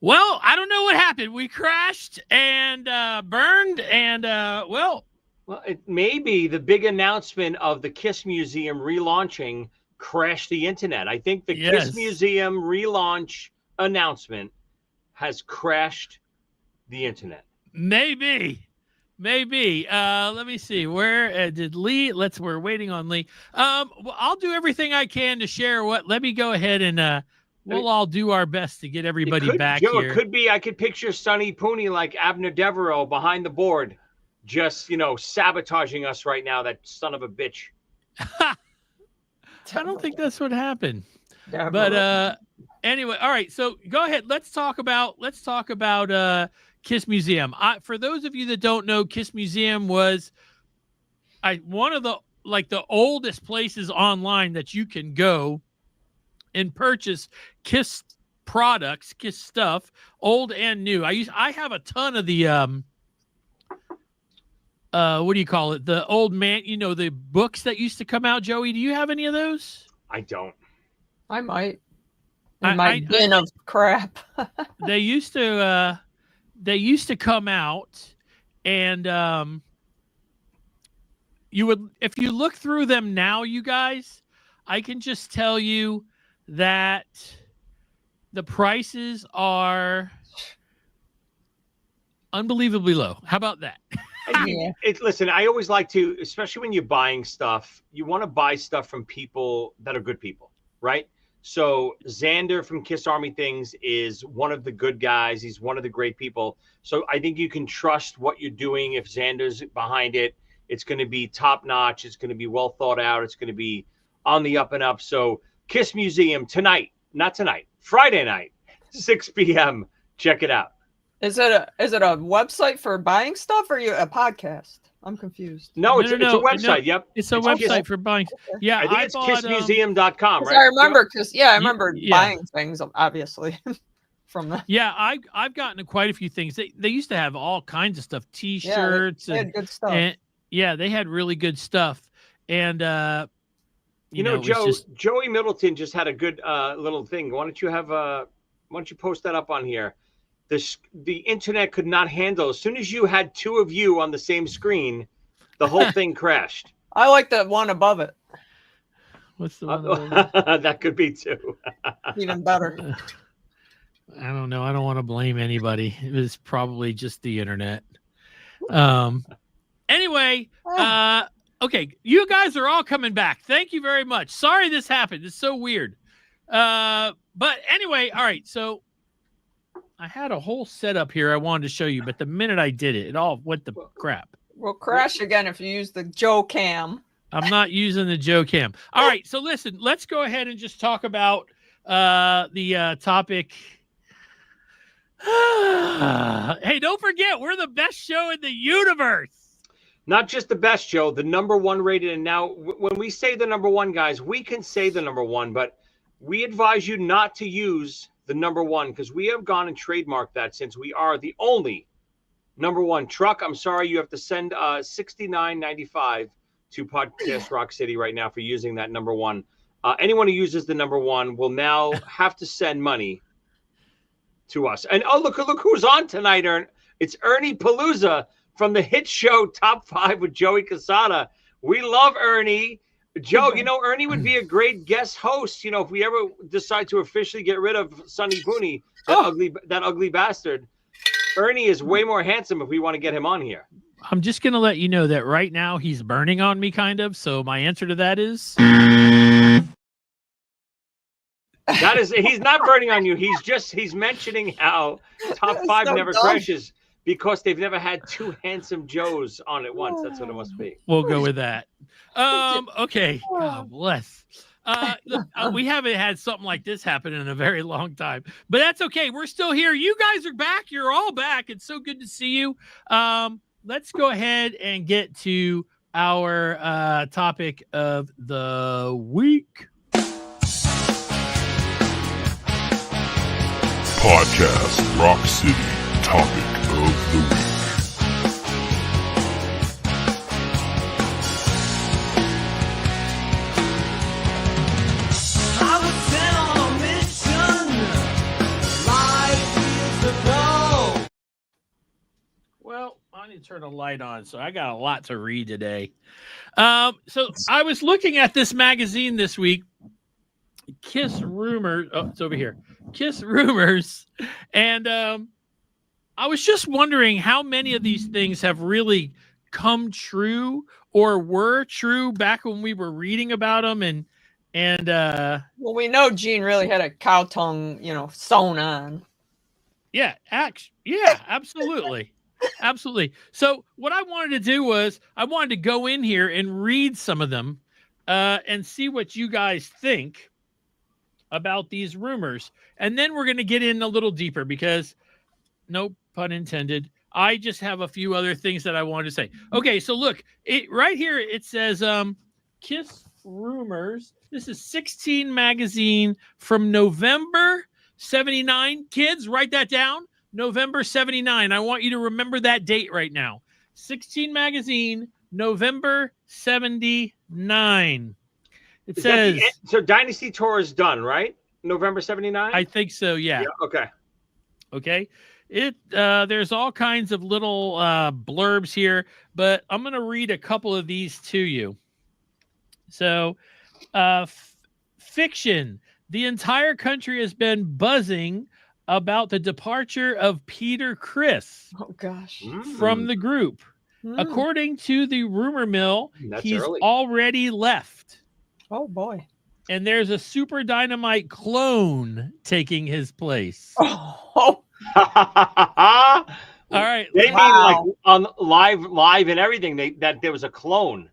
Well, I don't know what happened. We crashed and burned, and Well, it may be the big announcement of the Kiss Museum relaunching crashed the internet. I think the Kiss yes, Museum relaunch announcement has crashed the internet. maybe. Maybe. Let me see. Where did Lee? We're waiting on Lee. Well, I'll do everything I can to share what. Let me go ahead and we'll all do our best to get everybody back Joe, here. it could be, I could picture Sonny Pooney like Abner Devereaux behind the board, just, sabotaging us right now, that son of a bitch. I don't think that's what happened. But anyway, all right. So go ahead. Let's talk about Kiss Museum. For those of you that don't know, Kiss Museum was one of the oldest places online that you can go and purchase Kiss products, Kiss stuff, old and new. I have a ton of the what do you call it? The old man, the books that used to come out. Joey, do you have any of those? I don't. I might. My bin of crap. They used to come out, and you would, if you look through them now, you guys, I can just tell you that the prices are unbelievably low. How about that? Yeah. Listen, I always like to, especially when you're buying stuff, you want to buy stuff from people that are good people, right? So Xander from Kiss Army Things is one of the good guys. He's one of the great people. So I think you can trust what you're doing. If Xander's behind it, it's going to be top notch. It's going to be well thought out. It's going to be on the up and up. So Kiss Museum Friday night, 6 p.m. Check it out. Is it a website for buying stuff or a podcast? I'm confused. No, it's a website. No, yep. It's a website for buying. Yeah, I think it's kissmuseum.com, right? I remember I remember buying things, obviously, from that. Yeah, I've gotten quite a few things. They used to have all kinds of stuff, T-shirts. They had good stuff. And, yeah, they had really good stuff. And Joey Middleton just had a good little thing. Why don't you post that up on here? The internet could not handle. As soon as you had two of you on the same screen, the whole thing crashed. I like the one above it. What's the one above it? That could be too. Even better. I don't know. I don't want to blame anybody. It was probably just the internet. Anyway, okay, you guys are all coming back. Thank you very much. Sorry this happened. It's so weird. But anyway, all right. So I had a whole setup here I wanted to show you, but the minute I did it, it all went to crap. We'll crash again if you use the Joe Cam. I'm not using the Joe Cam. All right, so listen, let's go ahead and just talk about the topic. Hey, don't forget, we're the best show in the universe. Not just the best show, the number one rated. And now when we say the number one, guys, we can say the number one, but we advise you not to use the number one because we have gone and trademarked that since we are the only number one. Truck, I'm sorry, you have to send $69.95 to Podcast Rock City right now for using that number one. Anyone who uses the number one will now have to send money to us. And look who's on tonight, It's Ernie Palooza from the hit show Top 5 with Joey Casada. We love Ernie. Joe, Ernie would be a great guest host, if we ever decide to officially get rid of Sonny Pooney, that ugly bastard. Ernie is way more handsome if we want to get him on here. I'm just going to let you know that right now he's burning on me, kind of. So my answer to that is... he's not burning on you. He's mentioning how Top 5 never crashes because they've never had two handsome Joes on at once. That's what it must be. We'll go with that. Okay. God bless. We haven't had something like this happen in a very long time, but that's okay. We're still here. You guys are back. You're all back. It's so good to see you. Let's go ahead and get to our topic of the week. Podcast Rock City topic of the week. I was sent on a mission. Life is turn a light on, so I got a lot to read today. So I was looking at this magazine this week, Kiss Rumors. Oh, it's over here. Kiss Rumors. And I was just wondering how many of these things have really come true or were true back when we were reading about them. And well, we know Gene really had a cow tongue, sewn on. Yeah, absolutely. Absolutely. So what I wanted to do was I wanted to go in here and read some of them and see what you guys think about these rumors. And then we're going to get in a little deeper because, no pun intended, I just have a few other things that I wanted to say. Okay, so look, right here it says Kiss Rumors. This is 16 magazine from November 79. Kids, write that down. November 79. I want you to remember that date right now. 16 magazine, November 79. It says so Dynasty Tour is done, right? November 79? I think so, yeah. Okay. Okay. There's all kinds of little blurbs here, but I'm going to read a couple of these to you. So, fiction. The entire country has been buzzing about the departure of Peter Criss from the group. According to the rumor mill, he's already left. Oh, boy. And there's a Super Dynamite clone taking his place. Oh. All right. They mean like on live and everything, that there was a clone.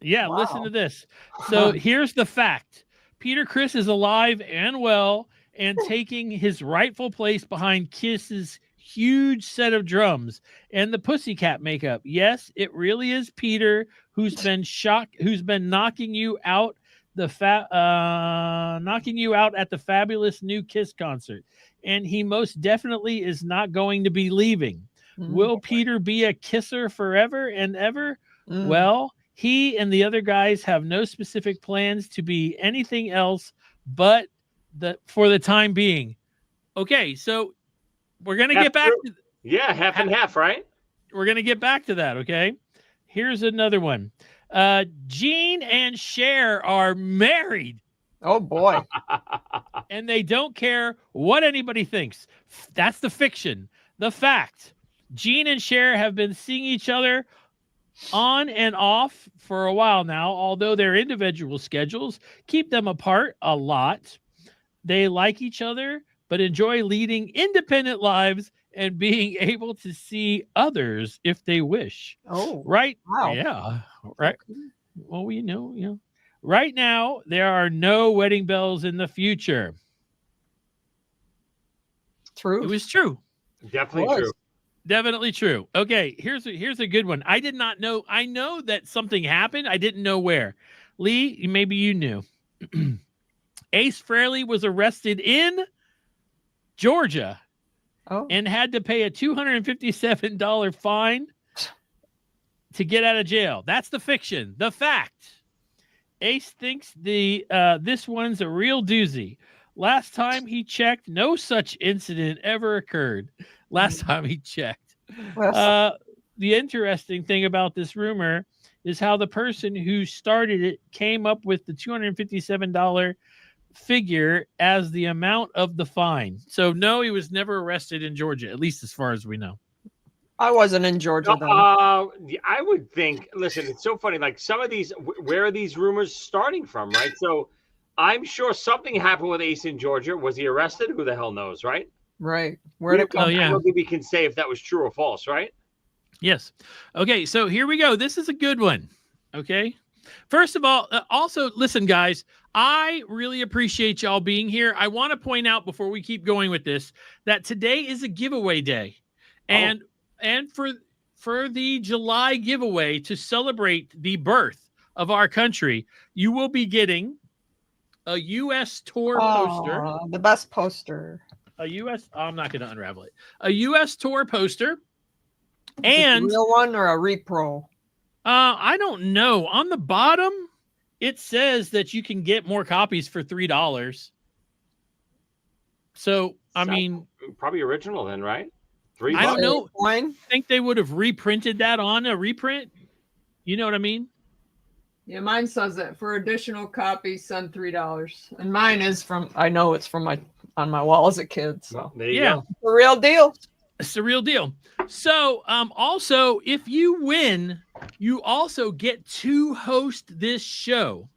Yeah, listen to this. So here's the fact. Peter Criss is alive and well and taking his rightful place behind Kiss's huge set of drums and the Pussycat makeup. Yes, it really is Peter who's been knocking you out at the fabulous new Kiss concert. And he most definitely is not going to be leaving. Will Peter be a kisser forever and ever? Well, he and the other guys have no specific plans to be anything else but for the time being. Okay, so we're going to get back to... Yeah, half and half, right? We're going to get back to that, okay? Here's another one. Gene and Cher are married. Oh, boy. And they don't care what anybody thinks. That's the fiction. The fact. Gene and Cher have been seeing each other on and off for a while now, although their individual schedules keep them apart a lot. They like each other, but enjoy leading independent lives and being able to see others if they wish. Oh, right. Wow. Yeah. Right. Well, we know. Right now, there are no wedding bells in the future. True. It was true. Definitely true. Definitely true. Okay, here's a good one. I did not know. I know that something happened. I didn't know where. Lee, maybe you knew. Ace Frehley was arrested in Georgia and had to pay a $257 fine to get out of jail. That's the fiction. The fact. Ace thinks this one's a real doozy. Last time he checked, no such incident ever occurred. Last time he checked. The interesting thing about this rumor is how the person who started it came up with the $257 figure as the amount of the fine. So no, he was never arrested in Georgia, at least as far as we know. I wasn't in Georgia then. I would think, listen, it's so funny. Like some of these, where are these rumors starting from, right? So I'm sure something happened with Ace in Georgia. Was he arrested? Who the hell knows, right? Right. Where did it come from? I don't think we can say if that was true or false, right? Yes. Okay, so here we go. This is a good one. Okay. First of all, also, listen, guys, I really appreciate y'all being here. I want to point out before we keep going with this that today is a giveaway day. And for the July giveaway to celebrate the birth of our country, you will be getting a U.S. tour poster. The best poster. I'm not going to unravel it. A U.S. tour poster. And a real one or a repro? I don't know. On the bottom, it says that you can get more copies for $3. So, I mean, probably original then, right? $3. I don't know. Wine? Think they would have reprinted that on a reprint? You know what I mean? Yeah, mine says that for additional copies, send $3. And mine is from, I know it's from on my wall as a kid. So Well, there you Yeah. go. the real deal. It's the real deal. So, also, if you win, you also get to host this show.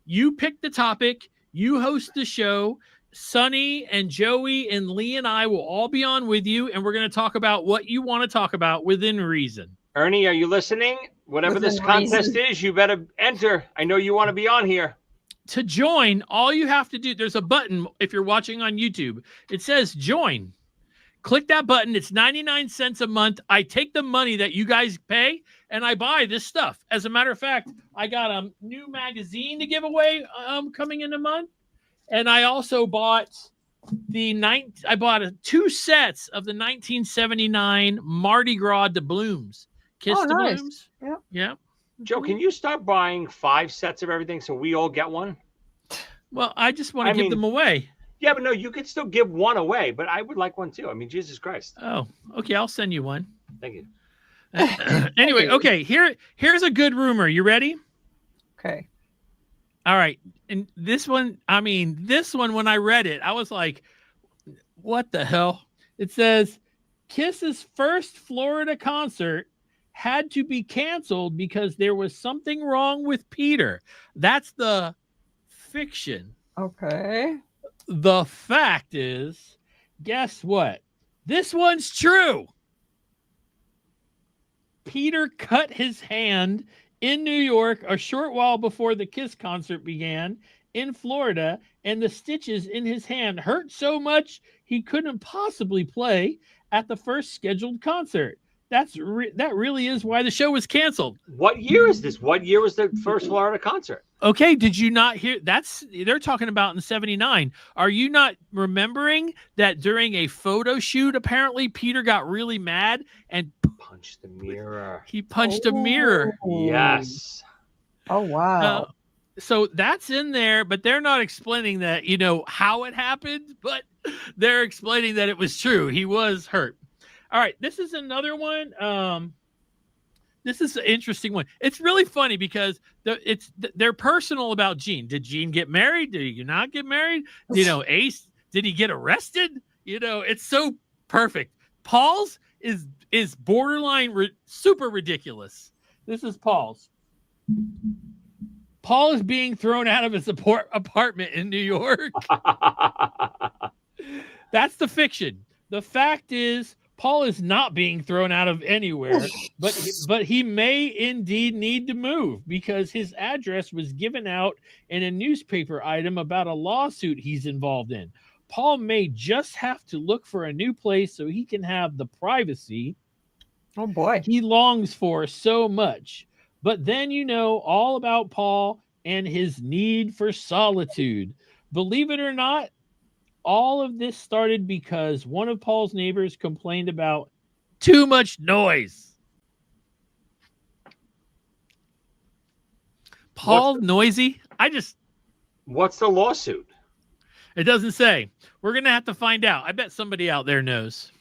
You pick the topic, you host the show. Sonny and Joey and Lee and I will all be on with you, and we're going to talk about what you want to talk about within reason. Ernie, are you listening? Whatever this Within contest reason. is, you better enter. I know you want to be on here. To join, all you have to do, there's a button if you're watching on YouTube. It says join. Click that button. It's 99 cents a month. I take the money that you guys pay and I buy this stuff. As a matter of fact, I got a new magazine to give away coming in a month. And I also bought two sets of the 1979 Mardi Gras doubloons. Kiss Oh, nice. doubloons. Yeah. Yeah. Joe, can you start buying 5 sets of everything so we all get one? Well, I just want to give them away. Yeah, but no, you could still give one away, but I would like one too. I mean, Jesus Christ. Oh, okay. I'll send you one. Thank you. Anyway, okay. Here's a good rumor. You ready? Okay. All right. And this one, when I read it, I was like, what the hell? It says Kiss's first Florida concert had to be canceled because there was something wrong with Peter. That's the fiction. Okay. The fact is, guess what? This one's true. Peter cut his hand in New York a short while before the Kiss concert began in Florida, and the stitches in his hand hurt so much he couldn't possibly play at the first scheduled concert. That really is why the show was canceled. What year is this? What year was the first Florida concert? Okay, did you not hear? They're talking about in '79. Are you not remembering that during a photo shoot, apparently Peter got really mad and Punched the mirror. he punched a mirror? Yes. Oh, wow. So that's in there, but they're not explaining that, how it happened, but they're explaining that it was true. He was hurt. All right, this is another one. This is an interesting one. It's really funny because they're personal about Gene. Did Gene get married? Did he not get married? Ace, did he get arrested? It's so perfect. Paul's is borderline super ridiculous. This is Paul's. Paul is being thrown out of his apartment in New York. That's the fiction. The fact is, Paul is not being thrown out of anywhere, but he may indeed need to move because his address was given out in a newspaper item about a lawsuit he's involved in. Paul may just have to look for a new place so he can have the privacy he longs for so much. But then all about Paul and his need for solitude. Believe it or not, all of this started because one of Paul's neighbors complained about too much noise. Paul noisy? What's the lawsuit? It doesn't say. We're going to have to find out. I bet somebody out there knows.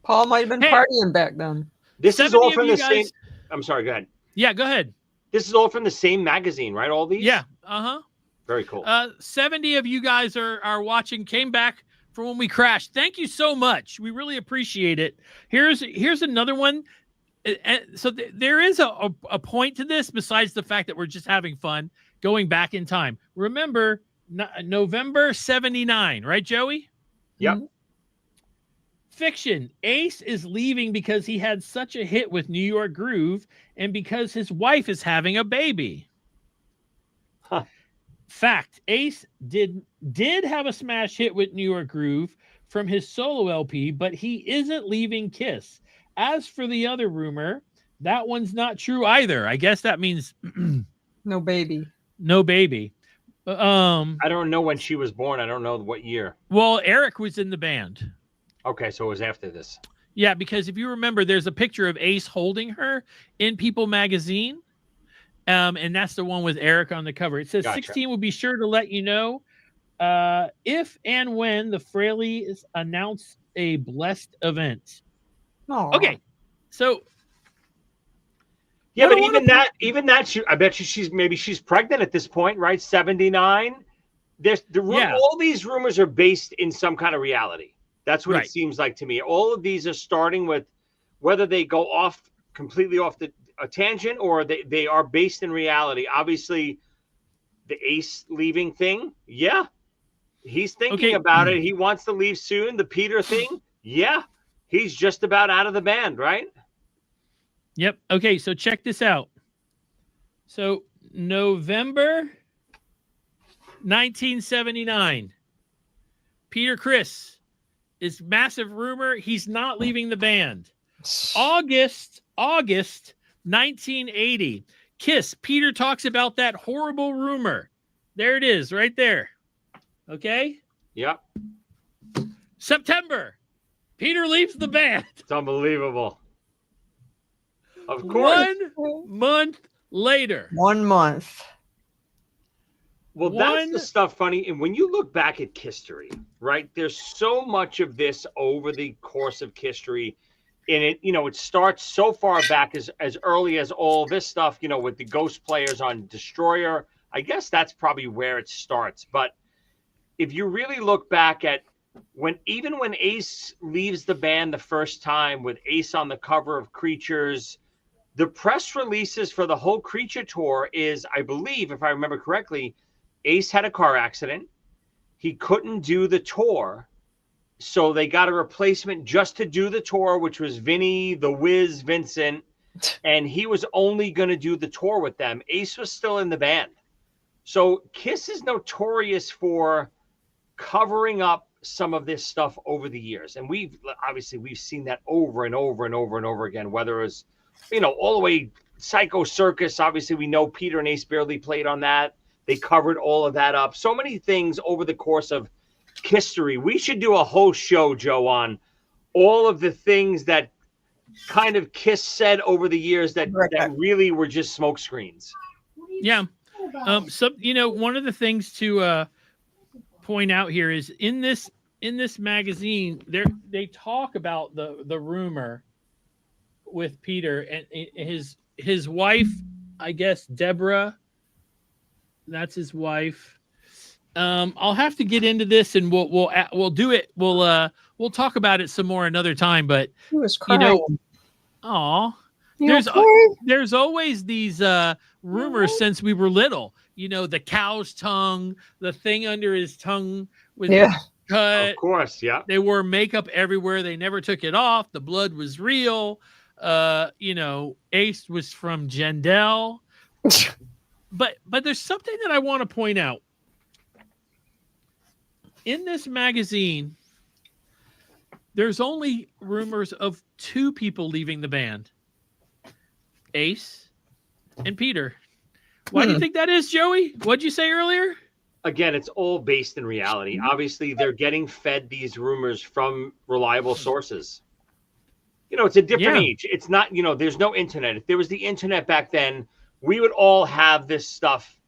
Paul might have been partying back then. This is all from the same. I'm sorry, go ahead. Yeah, go ahead. This is all from the same magazine, right? All these? Yeah. Uh-huh. Very cool. 70 of you guys are watching, came back from when we crashed. Thank you so much. We really appreciate it. Here's another one. So there is a point to this besides the fact that we're just having fun going back in time. Remember November 79, right, Joey? Yep. Fiction. Ace is leaving because he had such a hit with New York Groove and because his wife is having a baby. Huh. Fact. Ace did have a smash hit with New York Groove from his solo LP, but he isn't leaving Kiss. As for the other rumor, that one's not true either. I guess that means no baby. No baby. I don't know when she was born. I don't know what year. Well, Eric was in the band. Okay, so it was after this. Yeah, because if you remember, there's a picture of Ace holding her in People magazine. And that's the one with Eric on the cover. It says Gotcha. 16 will be sure to let you know if and when the Fraleys announce a blessed event. Aw. Okay, so Yeah, What but I wanna even that, I bet you she's pregnant at this point, right? 79. Yeah. All these rumors are based in some kind of reality. That's what it Right. seems like to me. All of these are starting with whether they go off completely off a tangent or they are based in reality. Obviously, the Ace leaving thing, yeah, he's thinking Okay. about it. He wants to leave soon. The Peter thing, yeah, he's just about out of the band, right? Yep. Okay, so check this out. So November 1979, Peter Criss is massive rumor. He's not leaving the band. August 1980, Kiss. Peter talks about that horrible rumor. There it is, right there. Okay. Yep. September, Peter leaves the band. It's unbelievable. Of course. 1 month later. 1 month. Well, that's the stuff funny. And when you look back at history, right, there's so much of this over the course of history. And it starts so far back as early as all this stuff, with the Ghost players on Destroyer. I guess that's probably where it starts. But if you really look back at when Ace leaves the band the first time with Ace on the cover of Creatures, the press releases for the whole Creature tour is, I believe, if I remember correctly, Ace had a car accident. He couldn't do the tour. So they got a replacement just to do the tour, which was Vinny, the Wiz, Vincent. And he was only going to do the tour with them. Ace was still in the band. So Kiss is notorious for covering up some of this stuff over the years. And we've seen that over and over and over and over again, whether it was, all the way Psycho Circus. Obviously, we know Peter and Ace barely played on that. They covered all of that up. So many things over the course of history. We should do a whole show, Joe, on all of the things that kind of Kiss said over the years that really were just smoke screens. Yeah. So, one of the things to point out here is in this magazine, they talk about the rumor with Peter and his wife, I guess, Deborah. That's his wife. I'll have to get into this, and we'll do it. We'll talk about it some more another time. But He was crying. There's always these rumors since we were little. The cow's tongue, the thing under his tongue was cut. Of course, yeah. They wore makeup everywhere. They never took it off. The blood was real. Ace was from Jendel. But there's something that I want to point out. In this magazine, there's only rumors of 2 people leaving the band. Ace and Peter. Why do you think that is, Joey? What'd you say earlier? Again, it's all based in reality. Obviously, they're getting fed these rumors from reliable sources. It's a different age. It's not, there's no internet. If there was the internet back then, we would all have this stuff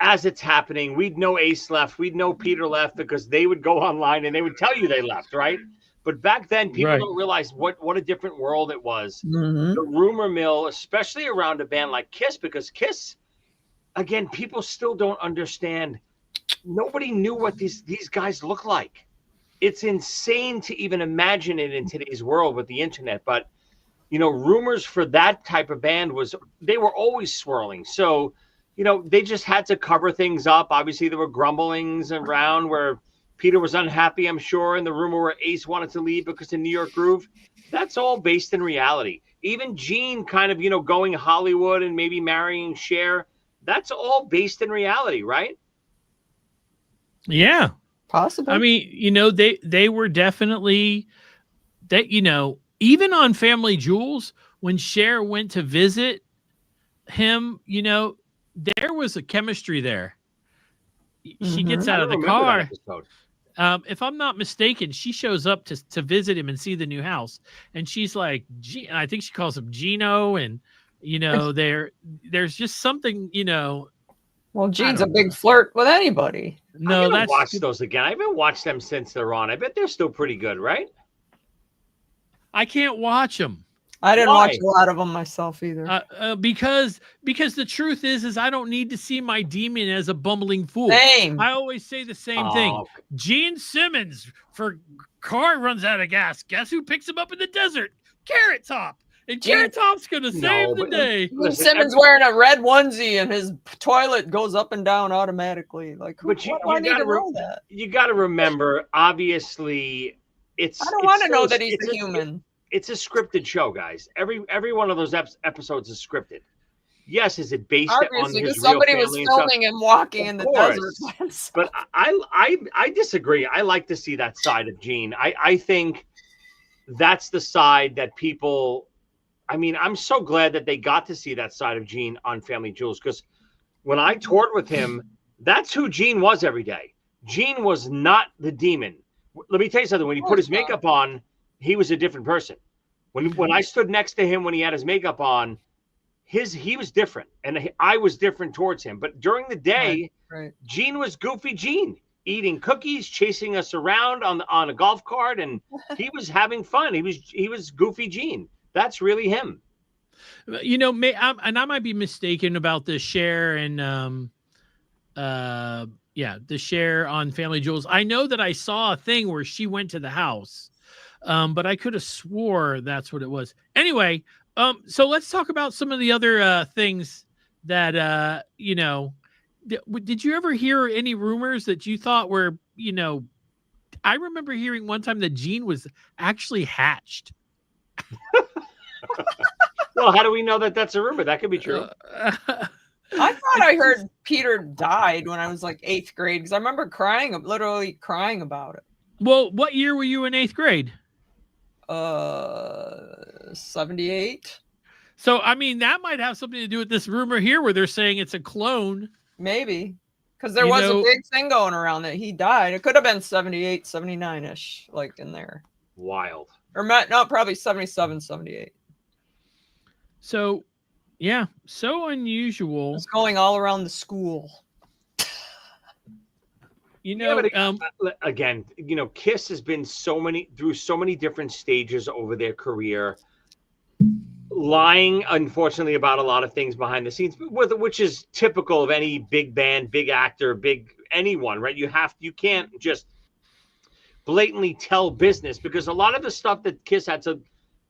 as it's happening. We'd know Ace left. We'd know Peter left because they would go online and they would tell you they left, right? But back then, people don't realize what a different world it was. Mm-hmm. The rumor mill, especially around a band like Kiss, because Kiss, again, people still don't understand. Nobody knew what these guys look like. It's insane to even imagine it in today's world with the internet. But, rumors for that type of band they were always swirling. So, they just had to cover things up. Obviously, there were grumblings around where Peter was unhappy, I'm sure, and the rumor where Ace wanted to leave because of New York Groove. That's all based in reality. Even Gene kind of, going Hollywood and maybe marrying Cher. That's all based in reality, right? Yeah. Possible. I mean, they were definitely that, even on Family Jewels, when Cher went to visit him, there was a chemistry there. She gets out of the car. If I'm not mistaken, she shows up to visit him and see the new house. And she's like, I think she calls him Gino. And, there's just something, Well, Gene's a big flirt with anybody. No, that's watch those again. I haven't watched them since they're on. I bet they're still pretty good, right? I can't watch them. I didn't Why? watch a lot of them myself either. Because the truth is I don't need to see my demon as a bumbling fool. Same. I always say the same thing. Oh, Gene Simmons for car runs out of gas. Guess who picks him up in the desert? Carrot Top. And Carrot Top's gonna save the but- day. Gene Listen, Simmons wearing a red onesie and his toilet goes up and down automatically. Like, who, But you- why do I you need to gotta re- know that? You got to remember, obviously, I don't want to know that he's it's a human. It's a scripted show, guys. Every one of those episodes is scripted. Yes, is it based on Obviously, his because real somebody was family and stuff? filming him walking Of in the course. desert. by himself. But I disagree. I like to see that side of Gene. I think that's the side that people. I mean, I'm so glad that they got to see that side of Gene on Family Jewels, because when I toured with him, that's who Gene was every day. Gene was not the demon. Let me tell you something. When he put his makeup on, he was a different person. When I stood next to him when he had his makeup on, he was different, and I was different towards him. But during the day, Right. Gene was goofy Gene, eating cookies, chasing us around on a golf cart, and he was having fun. He was goofy Gene. That's really him. You know, and I might be mistaken about the Cher and the Cher on Family Jewels. I know that I saw a thing where she went to the house, but I could have swore that's what it was. Anyway, so let's talk about some of the other things that you know. Did you ever hear any rumors that you thought were, you know? I remember hearing one time that Gene was actually hatched. Well, how do we know that that's a rumor? That could be true. I thought I heard Peter died when I was like 8th grade because I remember literally crying about it. Well, what year were you in 8th grade? 78, So, I mean, that might have something to do with this rumor here where they're saying it's a clone. maybe. Because there You was know- a big thing going around that he died. It could have been 78, 79-ish, like in there. Wild. Or no, probably 77, 78. So, yeah, so unusual. It's going all around the school. You know, but again, you know, Kiss has been through so many different stages over their career, lying, unfortunately, about a lot of things behind the scenes, which is typical of any big band, big actor, anyone, right? You can't just blatantly tell business, because a lot of the stuff that Kiss had to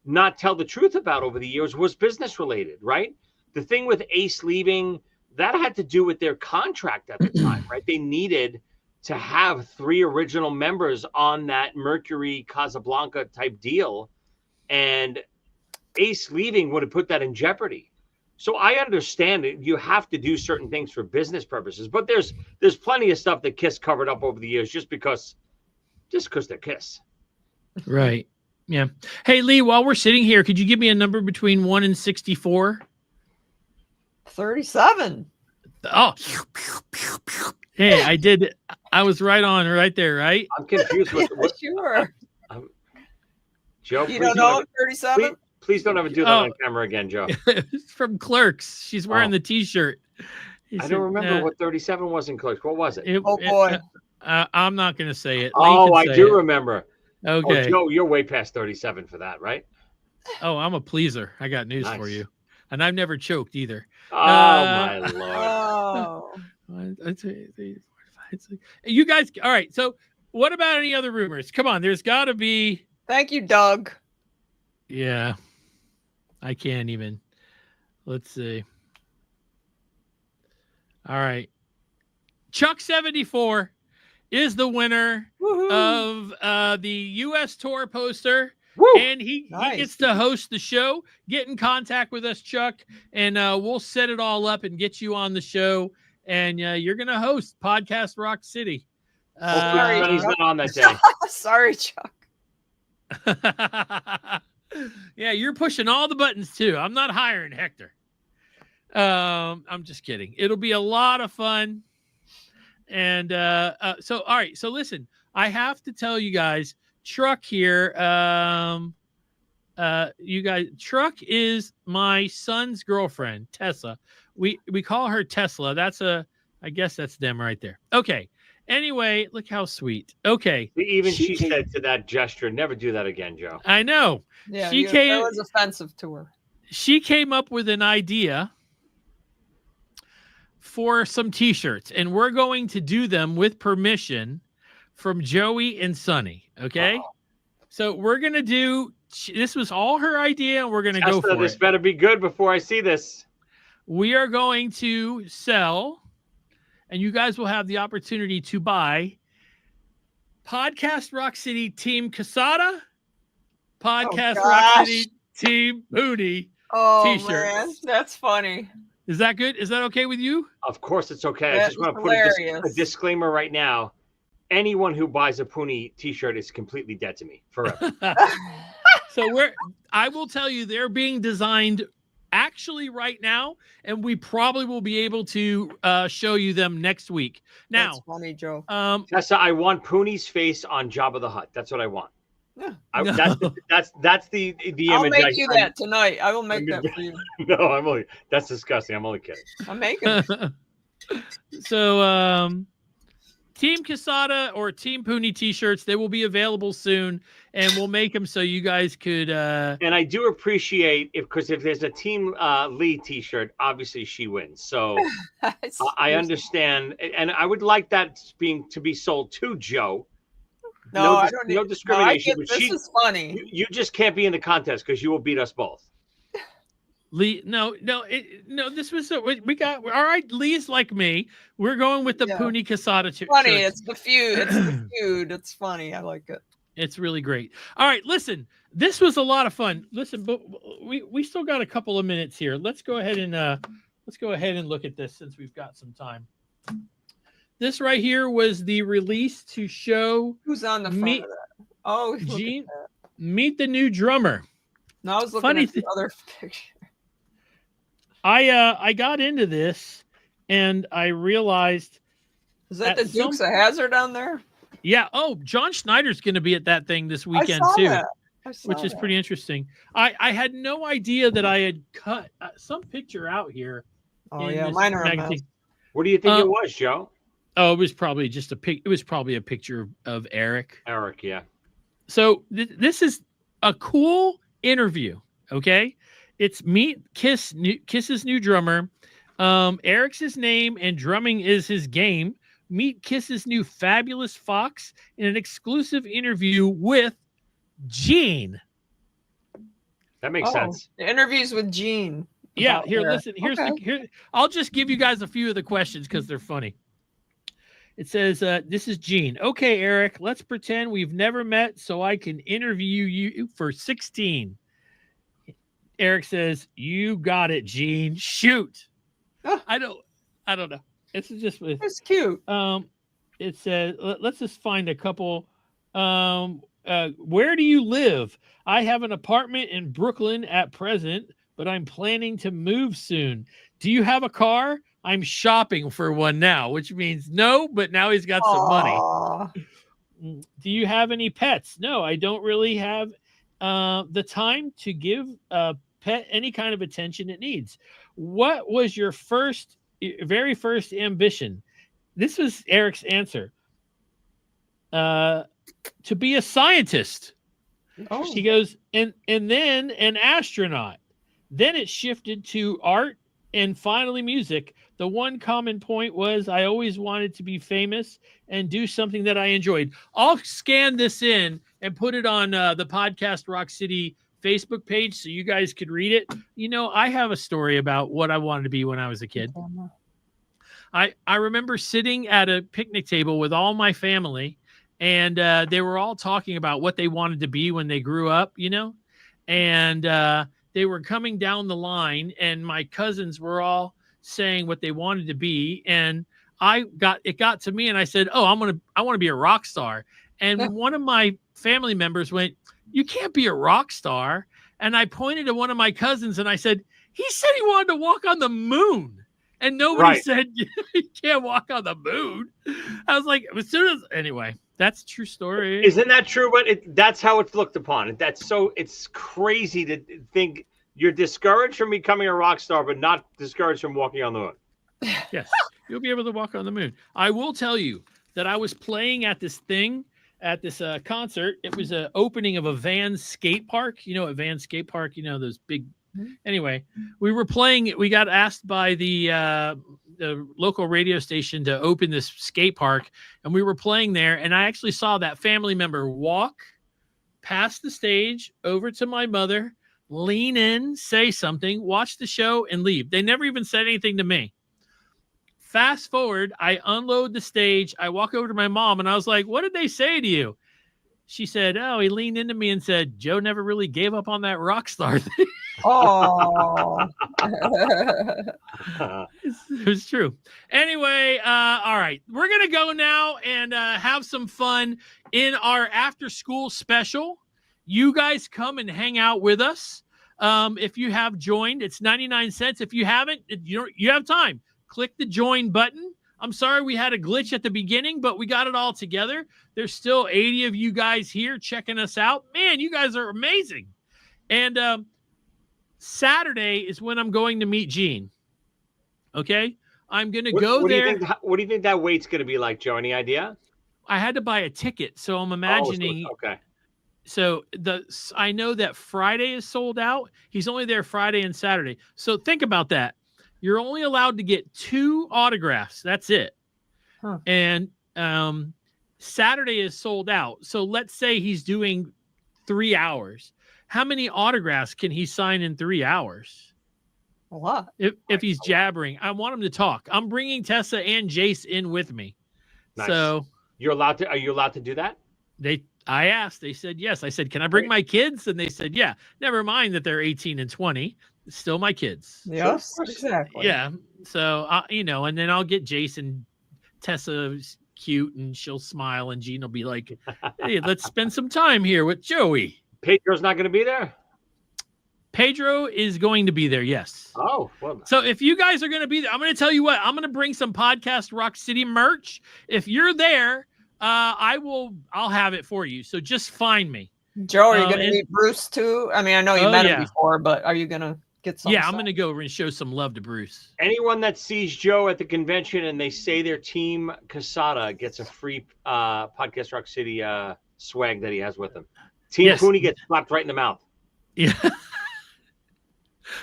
not tell the truth about over the years was business related, right? The thing with Ace leaving, that had to do with their contract at the time, right? They needed to have 3 original members on that Mercury Casablanca type deal, and Ace leaving would have put that in jeopardy. So I understand it. You have to do certain things for business purposes, but there's plenty of stuff that Kiss covered up over the years just because they're Kiss. right. Yeah. Hey, Lee, while we're sitting here, could you give me a number between 1 and 64? 37. Oh, hey, I did. I was right on right there, right? I'm confused with Yeah, what sure. Joe. You don't know 37? Please don't ever do that on camera again, Joe. It's from Clerks. She's wearing Oh. the T-shirt. I don't remember what 37 was in Clerks. What was it? Oh, boy. I'm not going to say it. Lee Oh, can I say do it. remember. Okay. Oh, Joe, you're way past 37 for that, right? Oh, I'm a pleaser. I got news for Nice. you. And I've never choked either. Oh, my Lord. Oh. 1, 2, 3, 4, 5, 6. You guys, all right. So, what about any other rumors? Come on, there's got to be. Thank you, Doug. Yeah, I can't even. Let's see. All right, Chuck 74 is the winner Woohoo. of the U.S. tour poster. Woo! And he Nice. gets to host the show. Get in contact with us, Chuck, and we'll set it all up and get you on the show. And you're going to host Podcast Rock City. Hopefully he's not on that day. Sorry, Chuck. Yeah, you're pushing all the buttons too. I'm not hiring Hector. I'm just kidding. It'll be a lot of fun. And so, all right. So listen, I have to tell you guys, Truck here. You guys, Truck is my son's girlfriend, Tessa. We call her Tesla. I guess that's them right there. Okay. Anyway, look how sweet. Okay. Even she said to that gesture, never do that again, Joe. I know. Yeah, She that was offensive to her. She came up with an idea for some t-shirts, and we're going to do them with permission from Joey and Sonny. Okay. Oh. So we're going to do, this was all her idea, and we're going to go for this it. Better be good before I see this. We are going to sell, and you guys will have the opportunity to buy Podcast Rock City Team Casada, Podcast Rock City Team Booty t-shirts. Man, that's funny. Is that good? Is that okay with you? Of course it's okay. I just want to put a disclaimer right now. Anyone who buys a Poonie t-shirt is completely dead to me forever. So I will tell you, they're being designed actually right now, and we probably will be able to show you them next week. Now, that's funny, Joe. Tessa, I want Poonie's face on Jabba the Hutt. That's what I want. Yeah. That's the image. I'll make you that tonight. I will make that for you. No, that's disgusting. I'm only kidding. I'm making it. So Team Casada or Team Poonie t-shirts, they will be available soon, and we'll make them so you guys could and I do appreciate because if there's a Team Lee t-shirt, obviously she wins. So I understand, and I would like that to be sold to Joe. No, I don't need, no discrimination. this is funny. You just can't be in the contest because you will beat us both. Lee, no. This was we got. All right, Lee's like me. We're going with the Poonie Casada. Funny, it's the feud. It's the feud. It's funny. I like it. It's really great. All right, listen. This was a lot of fun. Listen, but we still got a couple of minutes here. Let's go ahead and look at this since we've got some time. This right here was the release to show who's on the front of that. Oh, Gene, meet the new drummer. No, I was looking at the other picture. I got into this and I realized, is that the Dukes of Hazzard on there? Yeah. Oh, John Schneider's going to be at that thing this weekend too, which is pretty interesting. I had no idea that I had cut some picture out here. Oh yeah, mine are a mess. What do you think it was, Joe? Oh, it was probably just it was probably a picture of Eric. Eric, yeah. So this is a cool interview. Okay, it's meet Kiss's new drummer. Eric's his name and drumming is his game. Meet Kiss's new fabulous fox in an exclusive interview with Gene. That makes sense. The interviews with Gene. Yeah, here, listen. Here. I'll just give you guys a few of the questions because they're funny. It says, this is Gene. Okay, Eric, let's pretend we've never met so I can interview you for 16. Eric says, you got it, Gene. Shoot. Oh. I don't know. It's just it's cute. It says, let's just find a couple. Where do you live? I have an apartment in Brooklyn at present, but I'm planning to move soon. Do you have a car? I'm shopping for one now, which means no, but now he's got some money. Do you have any pets? No, I don't really have the time to give a pet any kind of attention it needs. What was your very first ambition? This was Eric's answer. To be a scientist. Oh. He goes, and then an astronaut. Then it shifted to art and finally music. The one common point was I always wanted to be famous and do something that I enjoyed. I'll scan this in and put it on the Podcast Rock City Facebook page so you guys could read it. You know, I have a story about what I wanted to be when I was a kid. I remember sitting at a picnic table with all my family, and they were all talking about what they wanted to be when they grew up, you know, and they were coming down the line, and my cousins were all saying what they wanted to be, and it got to me, and I said, "Oh, I want to be a rock star." And one of my family members went, "You can't be a rock star." And I pointed to one of my cousins, and I said, "He said he wanted to walk on the moon." And nobody said you can't walk on the moon. I was like, as soon as anyway, that's a true story. Isn't that true? But that's how it's looked upon. It's crazy to think you're discouraged from becoming a rock star, but not discouraged from walking on the moon. Yes, you'll be able to walk on the moon. I will tell you, that I was playing at this thing at this concert. It was an opening of a Van skate park. You know, a Van skate park. You know those big. Anyway, we were playing. We got asked by the local radio station to open this skate park, and we were playing there. And I actually saw that family member walk past the stage over to my mother, lean in, say something, watch the show, and leave. They never even said anything to me. Fast forward, I unload the stage. I walk over to my mom, and I was like, "What did they say to you?" She said, "Oh, he leaned into me and said, Joe never really gave up on that rock star thing." Oh, It was true. Anyway, all right. We're going to go now and have some fun in our after school special. You guys come and hang out with us. If you have joined, it's 99 cents. If you haven't, you have time. Click the join button. I'm sorry we had a glitch at the beginning, but we got it all together. There's still 80 of you guys here checking us out. Man, you guys are amazing. And Saturday is when I'm going to meet Gene. Okay? I'm going to go there. What do you think that wait's going to be like, Joe? Any idea? I had to buy a ticket, so I'm imagining. Okay. So I know that Friday is sold out. He's only there Friday and Saturday. So think about that. You're only allowed to get 2 autographs. That's it. Huh. And Saturday is sold out. So let's say he's doing 3 hours. How many autographs can he sign in 3 hours? a lot. If he's jabbering, I want him to talk. I'm bringing Tessa and Jace in with me. Nice. So are you allowed to do that? I asked, they said yes. I said, can I bring my kids? And they said, yeah. Never mind that they're 18 and 20. It's still my kids. Yes, exactly. Yeah. So, and then I'll get Jason. Tessa's cute and she'll smile and Gene will be like, hey, let's spend some time here with Joey. Pedro's not going to be there? Pedro is going to be there, yes. Oh, well. So if you guys are going to be there, I'm going to tell you what, I'm going to bring some Podcast Rock City merch. If you're there, I'll have it for you. So just find me. Joe, are you going to meet Bruce too? I mean, I know you met him before, but are you going to get some? Yeah, I'm going to go over and show some love to Bruce. Anyone that sees Joe at the convention and they say they're Team Casada gets a free Podcast Rock City swag that he has with him. Team Pooney gets slapped right in the mouth. Yeah.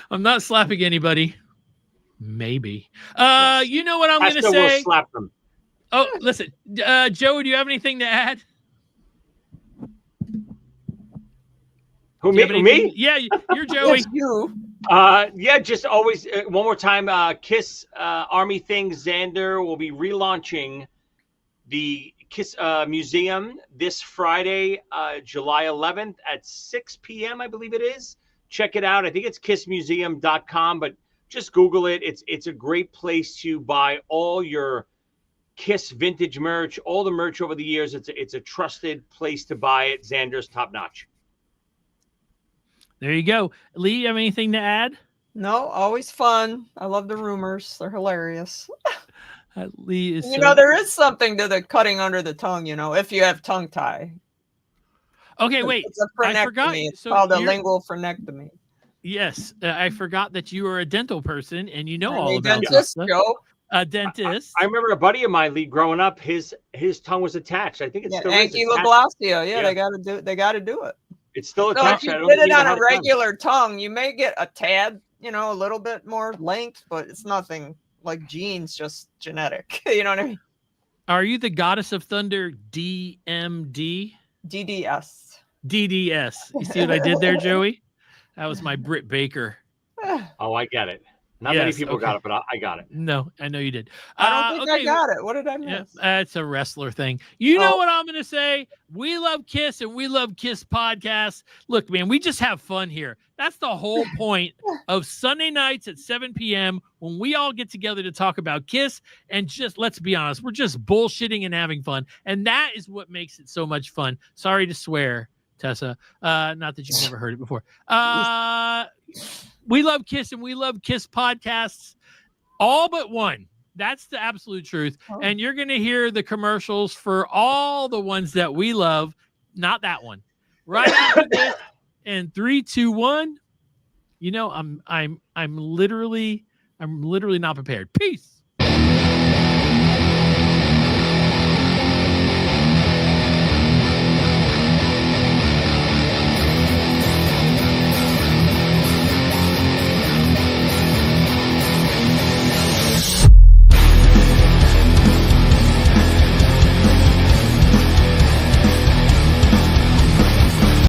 I'm not slapping anybody. Maybe. Yes. You know what I'm going to say? Will slap them. Oh, listen. Joe, do you have anything to add? Who, me? Yeah, you're Joey. Yes, you. Yeah, just always one more time. Kiss Army Things. Xander will be relaunching the Kiss Museum this Friday, July 11th at 6 p.m. I believe it is. Check it out. I think it's kissmuseum.com, but just Google it. It's a great place to buy all your Kiss vintage merch, all the merch over the years. It's a trusted place to buy it. Xander's top notch. There you go. Lee, you have anything to add? No, always fun. I love the rumors. They're hilarious. Lee is there is something to the cutting under the tongue, if you have tongue tie. Okay, wait. It's a frenectomy. I forgot. It's called a lingual frenectomy. Yes, I forgot that you are a dental person and you know all about dentist, that. Joe. A dentist. I remember a buddy of mine, Lee, growing up, his tongue was attached. I think it's still ankyloblastia. Yeah, they got to do it. It's still attached. If you did it on a regular tongue, you may get a tad, a little bit more length, but it's nothing like genes, just genetic. You know what I mean? Are you the goddess of thunder, DMD? DDS. DDS. You see what I did there, Joey? That was my Britt Baker. Oh, I get it. Not many people got it, but I got it. No, I know you did. I don't think I got it. What did I miss? Yeah, it's a wrestler thing. You know what I'm going to say? We love Kiss and we love Kiss podcasts. Look, man, we just have fun here. That's the whole point of Sunday nights at 7 p.m. when we all get together to talk about Kiss and just, let's be honest, we're just bullshitting and having fun. And that is what makes it so much fun. Sorry to swear, Tessa. Not that you've never heard it before. We love Kiss and we love Kiss podcasts, all but one. That's the absolute truth. Oh. And you're going to hear the commercials for all the ones that we love. Not that one. Right after this. And 3, 2, 1. I'm literally not prepared. Peace.